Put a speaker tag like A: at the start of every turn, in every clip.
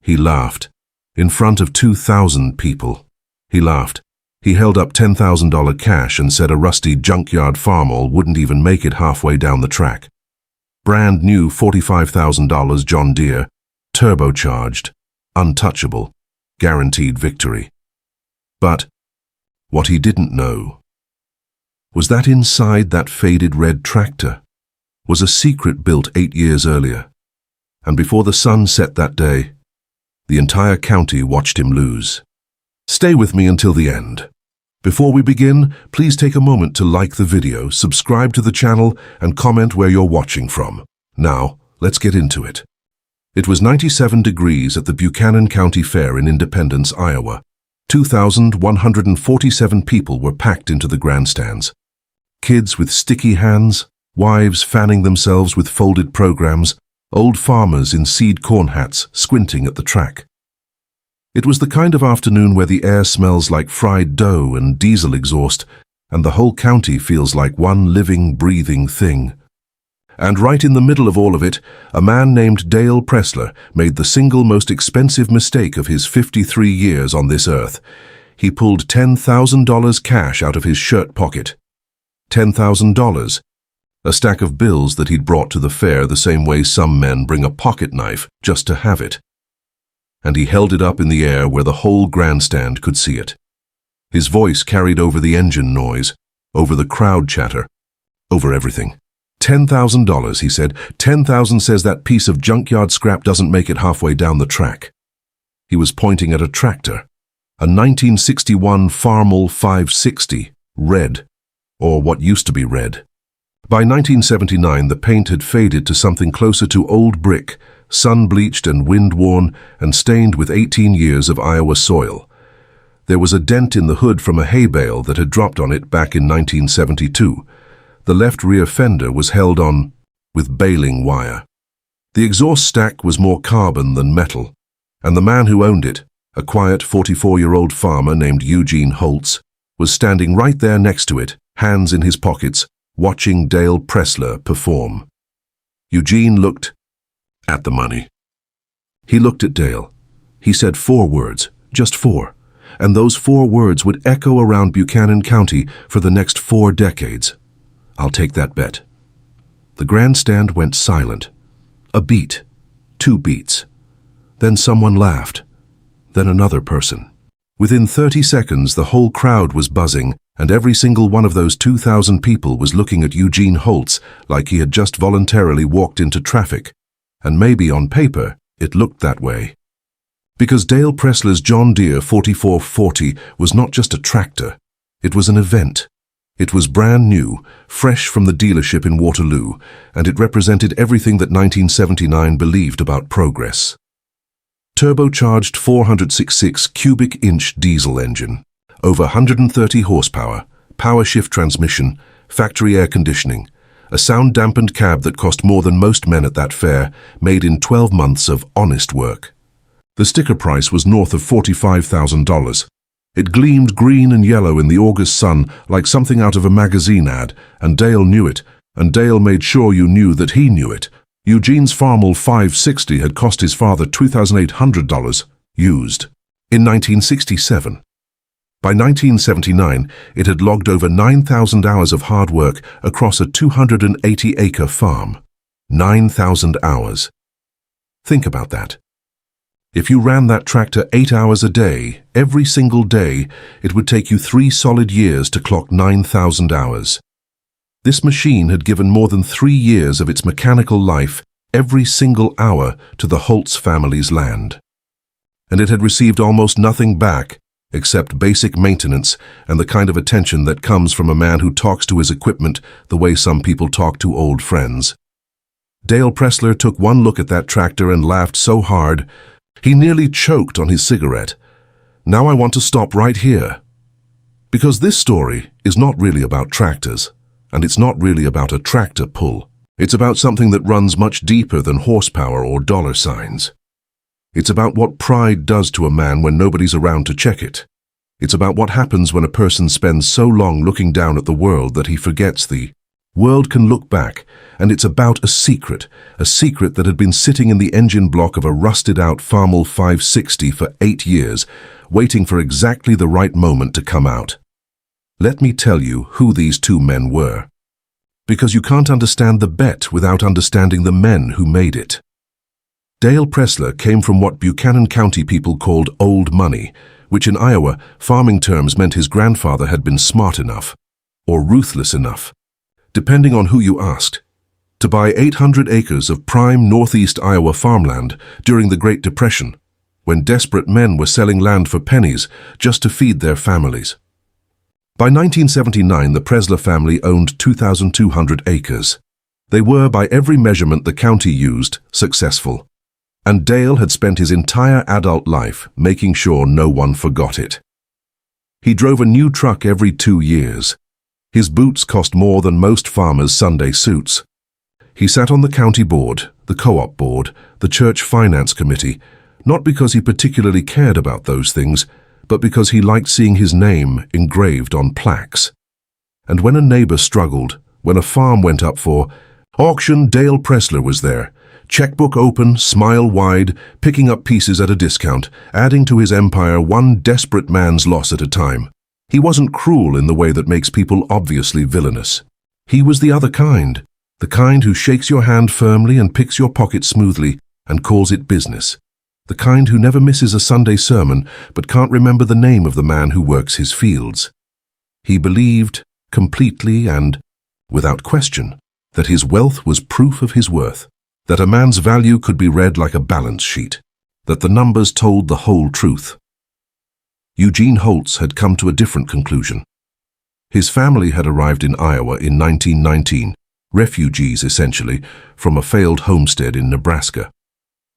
A: He laughed. In front of 2,000 people. He laughed. He held up $10,000 cash and said a rusty Junkyard Farmall wouldn't even make it halfway down the track. Brand new $45,000 John Deere, turbocharged, untouchable, guaranteed victory. But what he didn't know was that inside that faded red tractor was a secret built 8 years earlier, and before the sun set that day, the entire county watched him lose. Stay with me until the end. Before we begin, please take a moment to like the video, subscribe to the channel, and comment where you're watching from. Now, let's get into it. It was 97 degrees at the Buchanan County Fair in Independence, Iowa. 2,147 people were packed into the grandstands. Kids with sticky hands, wives fanning themselves with folded programs, old farmers in seed corn hats squinting at the track. It was the kind of afternoon where the air smells like fried dough and diesel exhaust, and the whole county feels like one living, breathing thing. And right in the middle of all of it, a man named Dale Presler made the single most expensive mistake of his 53 years on this earth. He pulled $10,000 cash out of his shirt pocket. $10,000, a stack of bills that he'd brought to the fair the same way some men bring a pocket knife just to have it. And he held it up in the air where the whole grandstand could see it. His voice carried over the engine noise, over the crowd chatter, over everything. $10,000, he said. 10,000 says that piece of junkyard scrap doesn't make it halfway down the track. He was pointing at a tractor, a 1961 Farmall 560, red, or what used to be red. By 1979, the paint had faded to something closer to old brick, sun-bleached and wind-worn and stained with 18 years of Iowa soil. There was a dent in the hood from a hay bale that had dropped on it back in 1972. The left rear fender was held on with baling wire. The exhaust stack was more carbon than metal, and the man who owned it, a quiet 44-year-old farmer named Eugene Holtz, was standing right there next to it, hands in his pockets, watching Dale Presler perform. Eugene looked at the money. He looked at Dale. He said 4 words, just 4, and those 4 words would echo around Buchanan County for the next 4 decades. I'll take that bet. The grandstand went silent. A beat, 2 beats. Then someone laughed. Then another person. Within 30 seconds, the whole crowd was buzzing, and every single one of those 2,000 people was looking at Eugene Holtz like he had just voluntarily walked into traffic. And maybe on paper, it looked that way. Because Dale Presler's John Deere 4440 was not just a tractor, it was an event. It was brand new, fresh from the dealership in Waterloo, and it represented everything that 1979 believed about progress. Turbocharged 466 cubic inch diesel engine, over 130 horsepower, power shift transmission, factory air conditioning, a sound-dampened cab that cost more than most men at that fair, made in 12 months of honest work. The sticker price was north of $45,000. It gleamed green and yellow in the August sun like something out of a magazine ad, and Dale knew it, and Dale made sure you knew that he knew it. Eugene's Farmall 560 had cost his father $2,800, used, in 1967. By 1979, it had logged over 9,000 hours of hard work across a 280-acre farm. 9,000 hours. Think about that. If you ran that tractor 8 hours a day, every single day, it would take you 3 solid years to clock 9,000 hours. This machine had given more than 3 years of its mechanical life, every single hour, to the Holtz family's land. And it had received almost nothing back, except basic maintenance and the kind of attention that comes from a man who talks to his equipment the way some people talk to old friends. Dale Presler took one look at that tractor and laughed so hard, he nearly choked on his cigarette. Now I want to stop right here. Because this story is not really about tractors, and it's not really about a tractor pull. It's about something that runs much deeper than horsepower or dollar signs. It's about what pride does to a man when nobody's around to check it. It's about what happens when a person spends so long looking down at the world that he forgets the World can look back, and it's about a secret that had been sitting in the engine block of a rusted-out Farmall 560 for 8 years, waiting for exactly the right moment to come out. Let me tell you who these two men were. Because you can't understand the bet without understanding the men who made it. Dale Presler came from what Buchanan County people called old money, which in Iowa, farming terms meant his grandfather had been smart enough, or ruthless enough, depending on who you asked, to buy 800 acres of prime northeast Iowa farmland during the Great Depression, when desperate men were selling land for pennies just to feed their families. By 1979, the Presler family owned 2,200 acres. They were, by every measurement the county used, successful. And Dale had spent his entire adult life making sure no one forgot it. He drove a new truck every 2 years. His boots cost more than most farmers' Sunday suits. He sat on the county board, the co-op board, the church finance committee, not because he particularly cared about those things, but because he liked seeing his name engraved on plaques. And when a neighbor struggled, when a farm went up for auction, Dale Presler was there, checkbook open, smile wide, picking up pieces at a discount, adding to his empire one desperate man's loss at a time. He wasn't cruel in the way that makes people obviously villainous. He was the other kind, the kind who shakes your hand firmly and picks your pocket smoothly and calls it business. The kind who never misses a Sunday sermon but can't remember the name of the man who works his fields. He believed, completely and without question, that his wealth was proof of his worth, that a man's value could be read like a balance sheet, that the numbers told the whole truth. Eugene Holtz had come to a different conclusion. His family had arrived in Iowa in 1919, refugees essentially, from a failed homestead in Nebraska.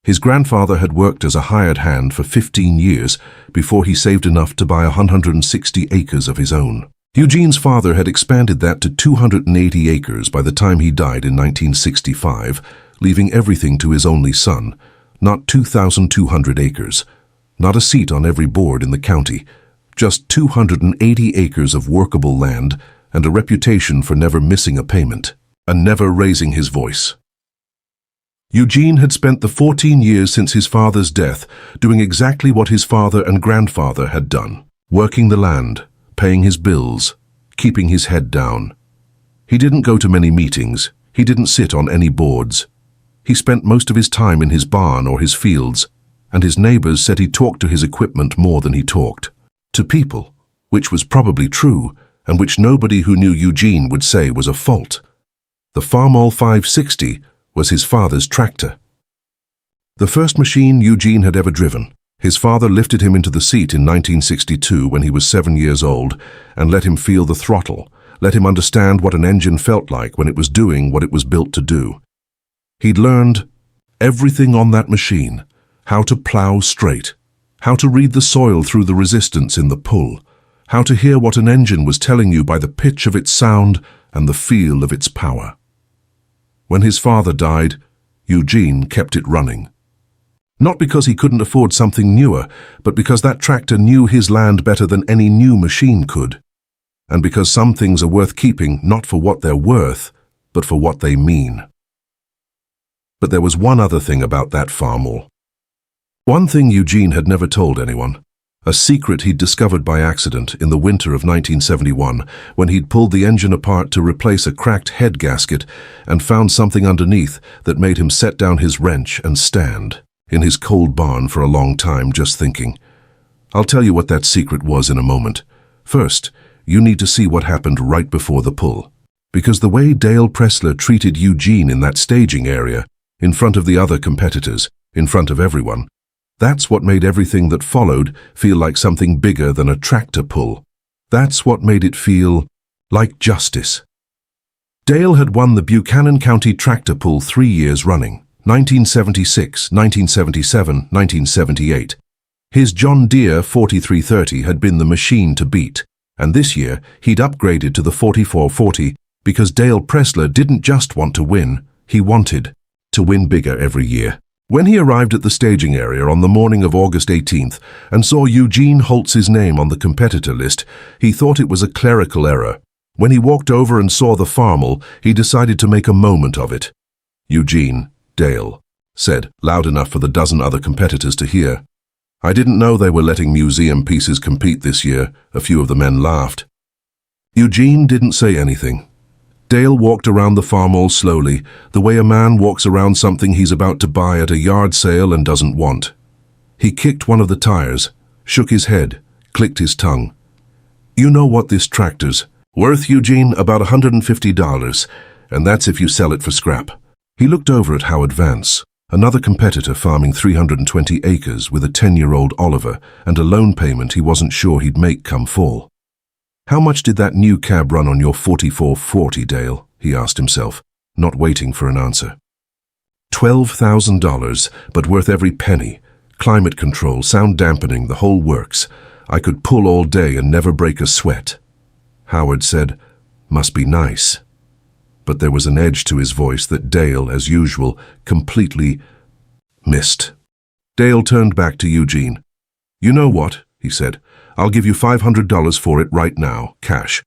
A: His grandfather had worked as a hired hand for 15 years before he saved enough to buy 160 acres of his own. Eugene's father had expanded that to 280 acres by the time he died in 1965, leaving everything to his only son, not 2,200 acres, not a seat on every board in the county, just 280 acres of workable land and a reputation for never missing a payment, and never raising his voice. Eugene had spent the 14 years since his father's death doing exactly what his father and grandfather had done, working the land, paying his bills, keeping his head down. He didn't go to many meetings, he didn't sit on any boards. He spent most of his time in his barn or his fields, and his neighbors said he talked to his equipment more than he talked. To people, which was probably true, and which nobody who knew Eugene would say was a fault. The Farmall 560 was his father's tractor. The first machine Eugene had ever driven. His father lifted him into the seat in 1962 when he was 7 years old and let him feel the throttle, let him understand what an engine felt like when it was doing what it was built to do. He'd learned everything on that machine, how to plow straight, how to read the soil through the resistance in the pull, how to hear what an engine was telling you by the pitch of its sound and the feel of its power. When his father died, Eugene kept it running. Not because he couldn't afford something newer, but because that tractor knew his land better than any new machine could. And because some things are worth keeping not for what they're worth, but for what they mean. But there was one other thing about that Farmall. One thing Eugene had never told anyone. A secret he'd discovered by accident in the winter of 1971 when he'd pulled the engine apart to replace a cracked head gasket and found something underneath that made him set down his wrench and stand in his cold barn for a long time just thinking. I'll tell you what that secret was in a moment. First, you need to see what happened right before the pull. Because the way Dale Presler treated Eugene in that staging area, in front of the other competitors, in front of everyone, that's what made everything that followed feel like something bigger than a tractor pull. That's what made it feel like justice. Dale had won the Buchanan County tractor pull 3 years running, 1976, 1977, 1978. His John Deere 4330 had been the machine to beat, and this year he'd upgraded to the 4440 because Dale Presler didn't just want to win, he wanted to win bigger every year. When he arrived at the staging area on the morning of August 18th and saw Eugene Holtz's name on the competitor list, he thought it was a clerical error. When he walked over and saw the Farmall, he decided to make a moment of it. "Eugene," Dale said, loud enough for the dozen other competitors to hear. "I didn't know they were letting museum pieces compete this year." A few of the men laughed. Eugene didn't say anything. Dale walked around the Farmall slowly, the way a man walks around something he's about to buy at a yard sale and doesn't want. He kicked one of the tires, shook his head, clicked his tongue. "You know what this tractor's worth, Eugene? About $150, and that's if you sell it for scrap." He looked over at Howard Vance, another competitor farming 320 acres with a 10-year-old Oliver and a loan payment he wasn't sure he'd make come fall. "How much did that new cab run on your 4440, Dale?" he asked himself, not waiting for an answer. $12,000, but worth every penny. Climate control, sound dampening, the whole works. I could pull all day and never break a sweat. Howard said, "Must be nice." But there was an edge to his voice that Dale, as usual, completely missed. Dale turned back to Eugene. "You know what?" he said. "I'll give you $500 for it right now, cash.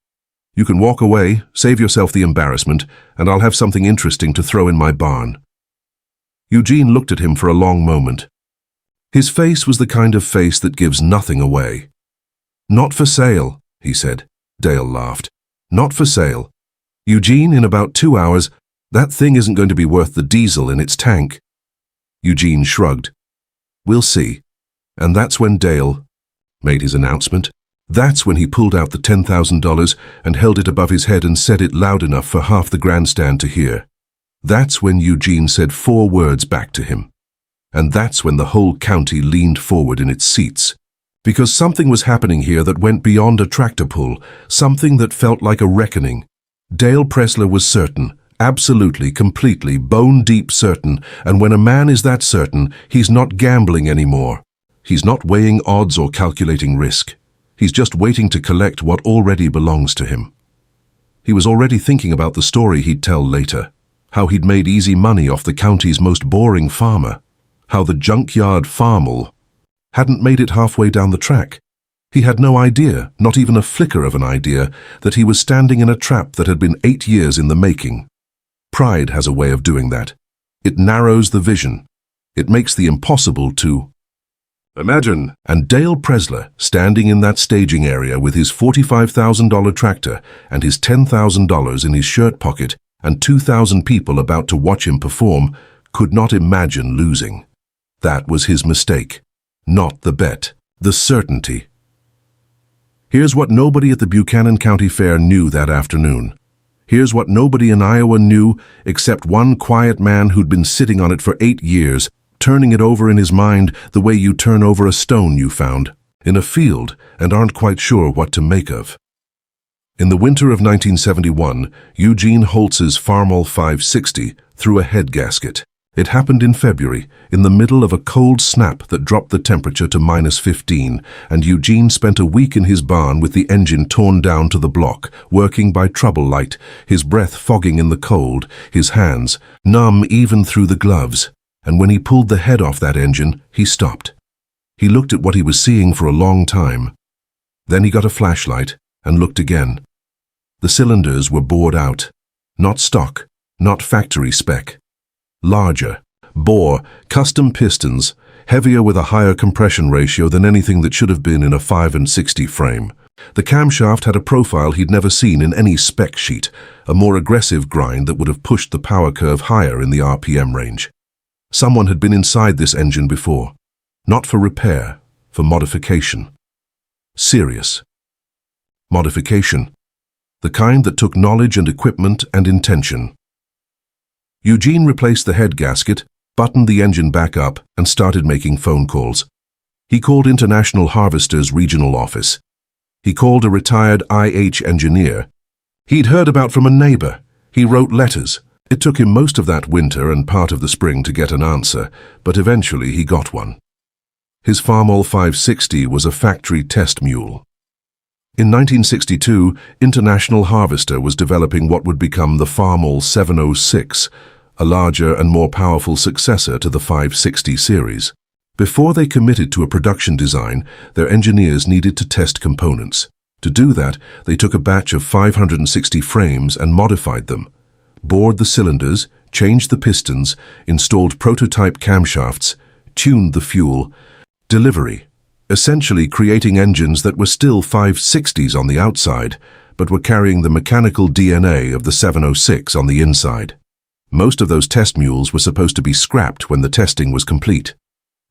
A: You can walk away, save yourself the embarrassment, and I'll have something interesting to throw in my barn." Eugene looked at him for a long moment. His face was the kind of face that gives nothing away. "Not for sale," he said. Dale laughed. "Not for sale. Eugene, in about 2 hours, that thing isn't going to be worth the diesel in its tank." Eugene shrugged. "We'll see." And that's when Dale made his announcement. That's when he pulled out the $10,000 and held it above his head and said it loud enough for half the grandstand to hear. That's when Eugene said 4 words back to him. And that's when the whole county leaned forward in its seats. Because something was happening here that went beyond a tractor pull, something that felt like a reckoning. Dale Presler was certain, absolutely, completely, bone-deep certain, and when a man is that certain, he's not gambling anymore. He's not weighing odds or calculating risk. He's just waiting to collect what already belongs to him. He was already thinking about the story he'd tell later, how he'd made easy money off the county's most boring farmer, how the Junkyard Farmall hadn't made it halfway down the track. He had no idea, not even a flicker of an idea, that he was standing in a trap that had been 8 years in the making. Pride has a way of doing that. It narrows the vision. It makes the impossible to imagine. And Dale Presler, standing in that staging area with his $45,000 tractor and his $10,000 in his shirt pocket and 2,000 people about to watch him perform, could not imagine losing. That was his mistake, not the bet, the certainty. Here's what nobody at the Buchanan County Fair knew that afternoon. Here's what nobody in Iowa knew except one quiet man who'd been sitting on it for 8 years, turning it over in his mind the way you turn over a stone you found in a field and aren't quite sure what to make of. In the winter of 1971, Eugene Holtz's Farmall 560 threw a head gasket. It happened in February, in the middle of a cold snap that dropped the temperature to -15, and Eugene spent a week in his barn with the engine torn down to the block, working by trouble light, his breath fogging in the cold, his hands numb even through the gloves. And when he pulled the head off that engine, he stopped. He looked at what he was seeing for a long time. Then he got a flashlight and looked again. The cylinders were bored out. Not stock, not factory spec. Larger, bore, custom pistons, heavier with a higher compression ratio than anything that should have been in a 5/60 frame. The camshaft had a profile he'd never seen in any spec sheet, a more aggressive grind that would have pushed the power curve higher in the RPM range. Someone had been inside this engine before, not for repair, for modification. Serious modification, the kind that took knowledge and equipment and intention. Eugene replaced the head gasket, buttoned the engine back up, and started making phone calls. He called International Harvester's regional office. He called a retired IH engineer he'd heard about from a neighbor. He wrote letters. It took him most of that winter and part of the spring to get an answer, but eventually he got one. His Farmall 560 was a factory test mule. In 1962, International Harvester was developing what would become the Farmall 706, a larger and more powerful successor to the 560 series. Before they committed to a production design, their engineers needed to test components. To do that, they took a batch of 560 frames and modified them, bored the cylinders, changed the pistons, installed prototype camshafts, tuned the fuel, delivery, essentially creating engines that were still 560s on the outside, but were carrying the mechanical DNA of the 706 on the inside. Most of those test mules were supposed to be scrapped when the testing was complete.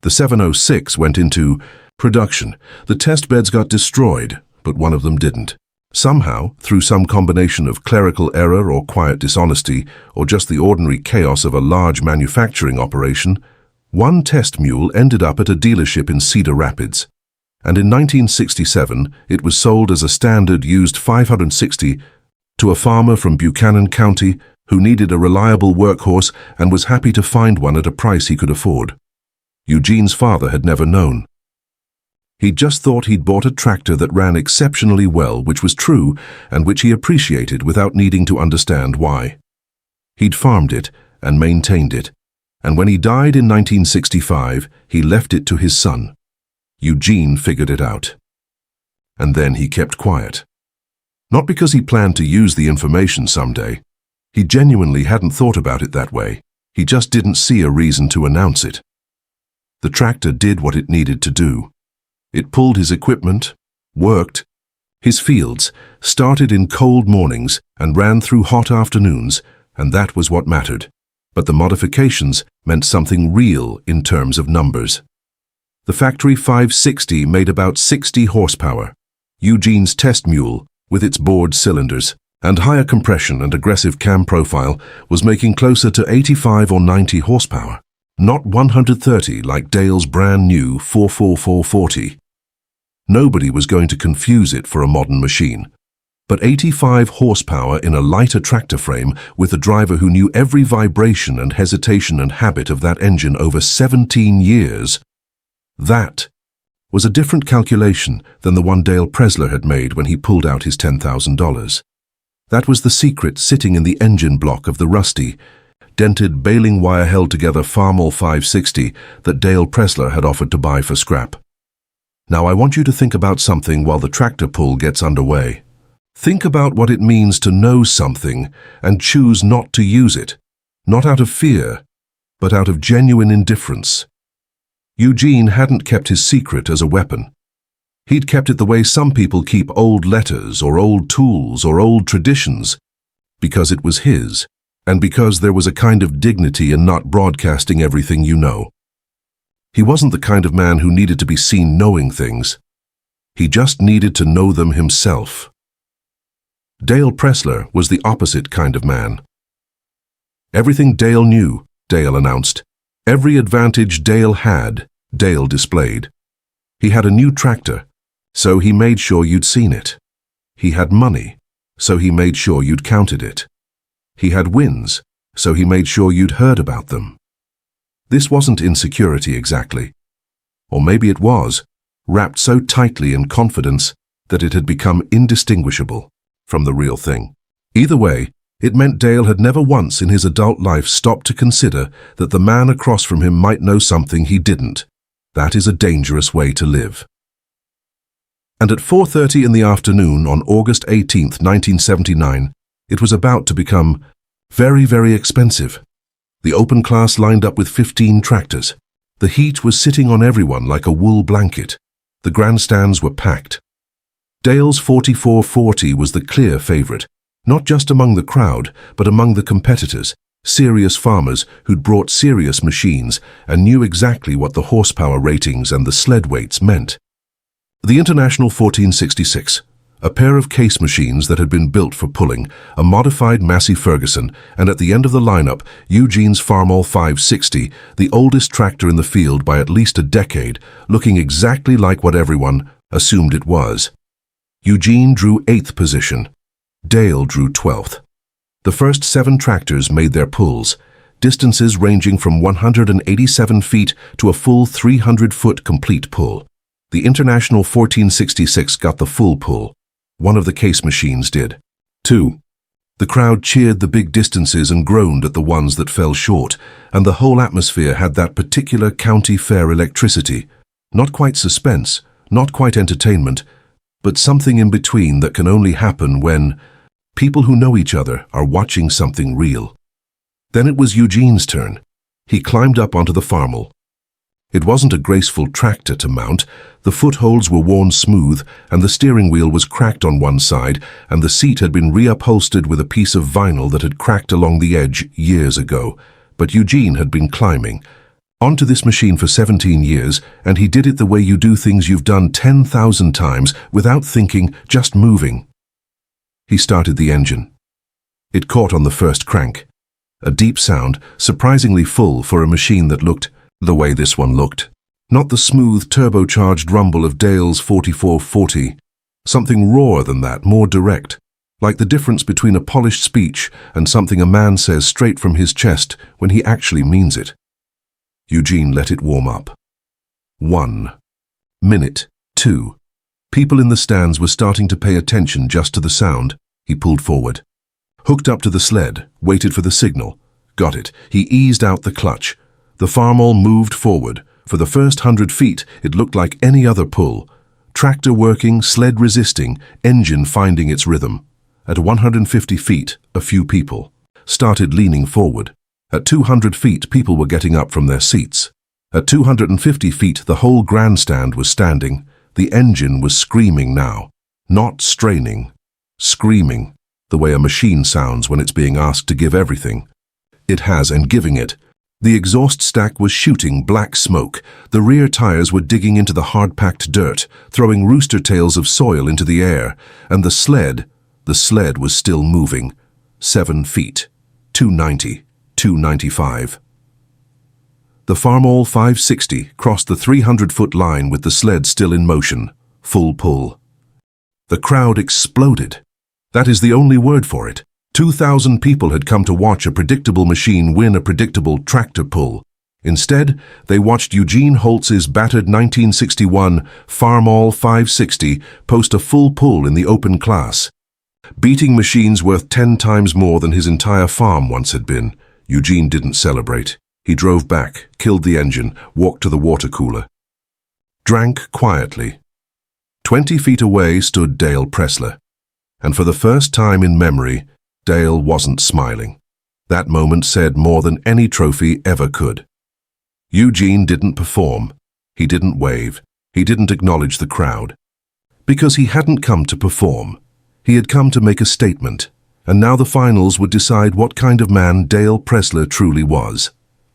A: The 706 went into production. The test beds got destroyed, but one of them didn't. Somehow, through some combination of clerical error or quiet dishonesty, or just the ordinary chaos of a large manufacturing operation, one test mule ended up at a dealership in Cedar Rapids. And in 1967, it was sold as a standard used 560 to a farmer from Buchanan County who needed a reliable workhorse and was happy to find one at a price he could afford. Eugene's father had never known. He'd just thought he'd bought a tractor that ran exceptionally well, which was true, and which he appreciated without needing to understand why. He'd farmed it and maintained it, and when he died in 1965, he left it to his son. Eugene figured it out. And then he kept quiet. Not because he planned to use the information someday. He genuinely hadn't thought about it that way. He just didn't see a reason to announce it. The tractor did what it needed to do. It pulled his equipment, worked his fields, started in cold mornings and ran through hot afternoons, and that was what mattered. But the modifications meant something real in terms of numbers. The factory 560 made about 60 horsepower. Eugene's test mule, with its bored cylinders and higher compression and aggressive cam profile, was making closer to 85 or 90 horsepower, not 130 like Dale's brand new 44440. Nobody was going to confuse it for a modern machine. But 85 horsepower in a lighter tractor frame with a driver who knew every vibration and hesitation and habit of that engine over 17 years, that was a different calculation than the one Dale Presler had made when he pulled out his $10,000. That was the secret sitting in the engine block of the rusty, dented baling-wire-held-together Farmall 560 that Dale Presler had offered to buy for scrap. Now I want you to think about something while the tractor pull gets underway. Think about what it means to know something and choose not to use it, not out of fear, but out of genuine indifference. Eugene hadn't kept his secret as a weapon. He'd kept it the way some people keep old letters or old tools or old traditions, because it was his, and because there was a kind of dignity in not broadcasting everything you know. He wasn't the kind of man who needed to be seen knowing things. He just needed to know them himself. Dale Presler was the opposite kind of man. Everything Dale knew, Dale announced. Every advantage Dale had, Dale displayed. He had a new tractor, so he made sure you'd seen it. He had money, so he made sure you'd counted it. He had wins, so he made sure you'd heard about them. This wasn't insecurity exactly. Or maybe it was, wrapped so tightly in confidence that it had become indistinguishable from the real thing. Either way, it meant Dale had never once in his adult life stopped to consider that the man across from him might know something he didn't. That is a dangerous way to live. And at 4:30 in the afternoon on August 18th, 1979, it was about to become very, very expensive. The open class lined up with 15 tractors. The heat was sitting on everyone like a wool blanket. The grandstands were packed. Dale's 4440 was the clear favorite, not just among the crowd, but among the competitors, serious farmers who'd brought serious machines and knew exactly what the horsepower ratings and the sled weights meant. The International 1466, a pair of case machines that had been built for pulling, a modified Massey Ferguson, and at the end of the lineup, Eugene's Farmall 560, the oldest tractor in the field by at least a decade, looking exactly like what everyone assumed it was. Eugene drew 8th position. Dale drew 12th. The first 7 tractors made their pulls, distances ranging from 187 feet to a full 300-foot complete pull. The International 1466 got the full pull. One of the case machines did. 2. The crowd cheered the big distances and groaned at the ones that fell short, and the whole atmosphere had that particular county fair electricity. Not quite suspense, not quite entertainment, but something in between that can only happen when people who know each other are watching something real. Then it was Eugene's turn. He climbed up onto the Farmall. It wasn't a graceful tractor to mount. The footholds were worn smooth, and the steering wheel was cracked on one side, and the seat had been reupholstered with a piece of vinyl that had cracked along the edge years ago. But Eugene had been climbing onto this machine for 17 years, and he did it the way you do things you've done 10,000 times, without thinking, just moving. He started the engine. It caught on the first crank. A deep sound, surprisingly full for a machine that looked the way this one looked. Not the smooth, turbocharged rumble of Dale's 4440. Something rawer than that, more direct. Like the difference between a polished speech and something a man says straight from his chest when he actually means it. Eugene let it warm up. 1 minute. 2. People in the stands were starting to pay attention just to the sound. He pulled forward. Hooked up to the sled, waited for the signal. Got it. He eased out the clutch. The Farmall moved forward. For the first 100 feet, it looked like any other pull. Tractor working, sled resisting, engine finding its rhythm. At 150 feet, a few people started leaning forward. At 200 feet, people were getting up from their seats. At 250 feet, the whole grandstand was standing. The engine was screaming now. Not straining. Screaming. The way a machine sounds when it's being asked to give everything. It has, and giving it. The exhaust stack was shooting black smoke. The rear tires were digging into the hard-packed dirt, throwing rooster tails of soil into the air. And the sled was still moving. 7 feet. 290. 295. The Farmall 560 crossed the 300-foot line with the sled still in motion. Full pull. The crowd exploded. That is the only word for it. 2,000 people had come to watch a predictable machine win a predictable tractor pull. Instead, they watched Eugene Holtz's battered 1961 Farmall 560 post a full pull in the open class. Beating machines worth 10 times more than his entire farm once had been. Eugene didn't celebrate. He drove back, killed the engine, walked to the water cooler. Drank quietly. 20 feet away stood Dale Presler. And for the first time in memory, Dale wasn't smiling. That moment said more than any trophy ever could. Eugene didn't perform. He didn't wave. He didn't acknowledge the crowd. Because he hadn't come to perform. He had come to make a statement. And now the finals would decide what kind of man Dale Presler truly was.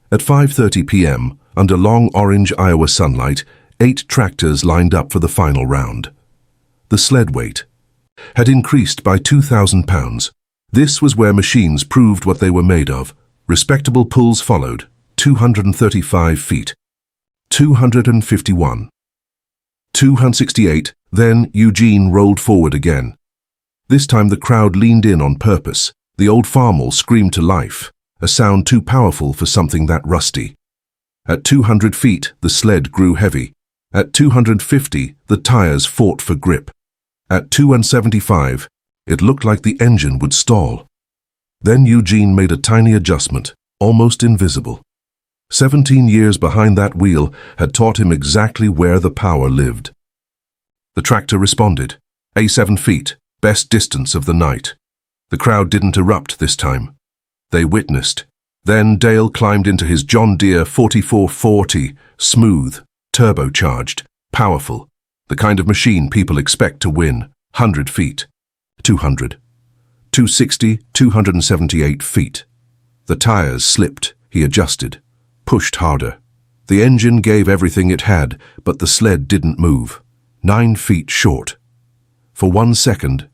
A: At 5:30 p.m., under long orange Iowa sunlight, 8 tractors lined up for the final round. The sled weight had increased by 2,000 pounds. This was where machines proved what they were made of. Respectable pulls followed. 235 feet. 251. 268. Then Eugene rolled forward again. This time the crowd leaned in on purpose. The old Farmall screamed to life, a sound too powerful for something that rusty. At 200 feet, the sled grew heavy. At 250, the tires fought for grip. At 275, it looked like the engine would stall. Then Eugene made a tiny adjustment, almost invisible. 17 years behind that wheel had taught him exactly where the power lived. The tractor responded. 7 feet, best distance of the night. The crowd didn't erupt this time. They witnessed. Then Dale climbed into his John Deere 4440, smooth, turbocharged, powerful, the kind of machine people expect to win. 100 feet. 200. 260, 278 feet. The tires slipped. He adjusted. Pushed harder. The engine gave everything it had, but the sled didn't move. 9 feet short. For 1 second,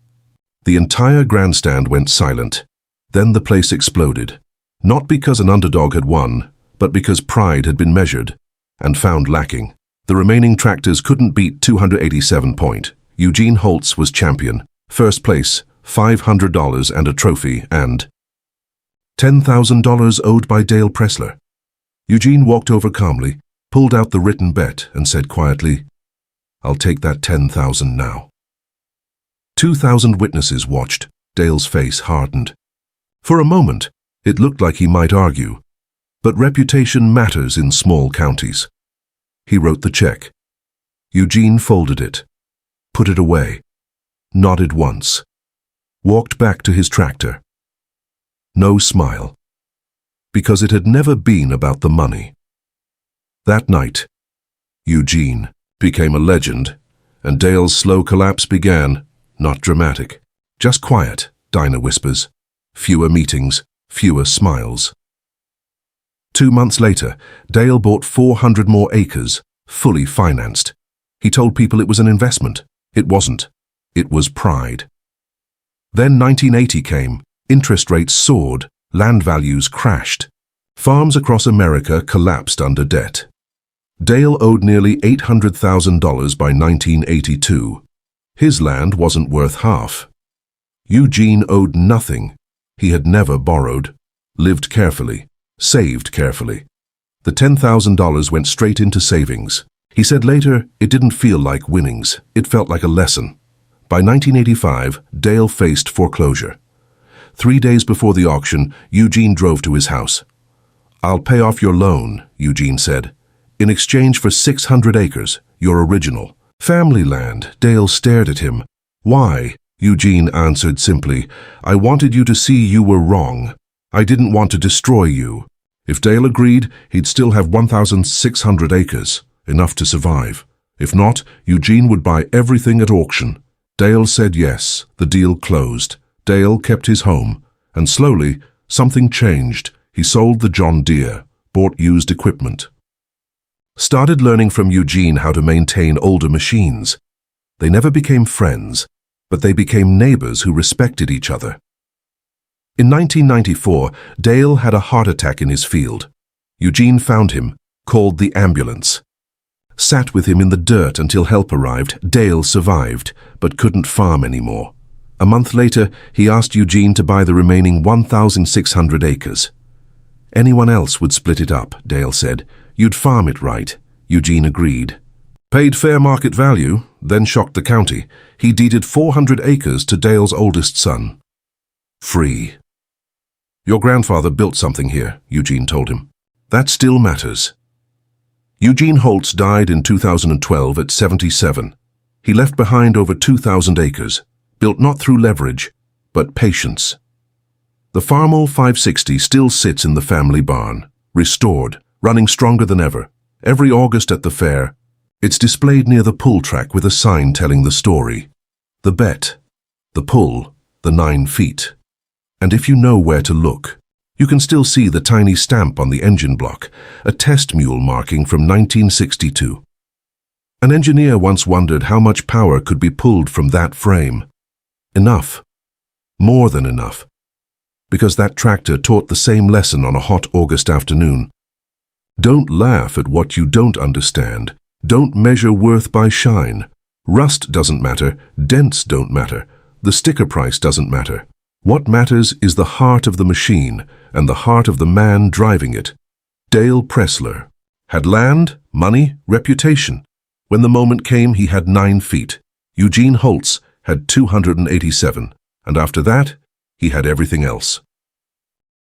A: the entire grandstand went silent. Then the place exploded. Not because an underdog had won, but because pride had been measured and found lacking. The remaining tractors couldn't beat 287 point. Eugene Holtz was champion. First place, $500 and a trophy, and $10,000 owed by Dale Presler. Eugene walked over calmly, pulled out the written bet, and said quietly, "I'll take that 10,000 now." 2,000 witnesses watched. Dale's face hardened. For a moment, it looked like he might argue. But reputation matters in small counties. He wrote the check. Eugene folded it, put it away. nodded once, walked back to his tractor. No smile, because it had never been about the money. That night, Eugene became a legend, and Dale's slow collapse began, not dramatic, just quiet, Dinah whispers, fewer meetings, fewer smiles. 2 months later, Dale bought 400 more acres, fully financed. He told people it was an investment. It wasn't. It was pride. Then 1980 came. Interest rates soared. Land values crashed. Farms across America collapsed under debt. Dale owed nearly $800,000 by 1982. His land wasn't worth half. Eugene owed nothing. He had never borrowed. Lived carefully. Saved carefully. The $10,000 went straight into savings. He said later, it didn't feel like winnings. It felt like a lesson. By 1985, Dale faced foreclosure. 3 days before the auction, Eugene drove to his house. "I'll pay off your loan," Eugene said, "in exchange for 600 acres, your original." "Family land." Dale stared at him. "Why?" Eugene answered simply, "I wanted you to see you were wrong. I didn't want to destroy you." If Dale agreed, he'd still have 1,600 acres, enough to survive. If not, Eugene would buy everything at auction. Dale said yes. The deal closed. Dale kept his home. And slowly, something changed. He sold the John Deere, bought used equipment. Started learning from Eugene how to maintain older machines. They never became friends, but they became neighbors who respected each other. In 1994, Dale had a heart attack in his field. Eugene found him, called the ambulance. Sat with him in the dirt until help arrived. Dale survived, but couldn't farm anymore. A month later, he asked Eugene to buy the remaining 1,600 acres. Anyone else would split it up, Dale said. You'd farm it right. Eugene agreed. Paid fair market value, then shocked the county. He deeded 400 acres to Dale's oldest son. Free. Your grandfather built something here, Eugene told him. That still matters. Eugene Holtz died in 2012 at 77. He left behind over 2,000 acres, built not through leverage, but patience. The Farmall 560 still sits in the family barn, restored, running stronger than ever. Every August at the fair, it's displayed near the pull track with a sign telling the story. The bet, the pull, the 9 feet. And if you know where to look, you can still see the tiny stamp on the engine block, a test mule marking from 1962. An engineer once wondered how much power could be pulled from that frame. Enough. More than enough. Because that tractor taught the same lesson on a hot August afternoon. Don't laugh at what you don't understand. Don't measure worth by shine. Rust doesn't matter. Dents don't matter. The sticker price doesn't matter. What matters is the heart of the machine and the heart of the man driving it. Dale Presler had land, money, reputation. When the moment came, he had 9 feet. Eugene Holtz had 287, and after that, he had everything else.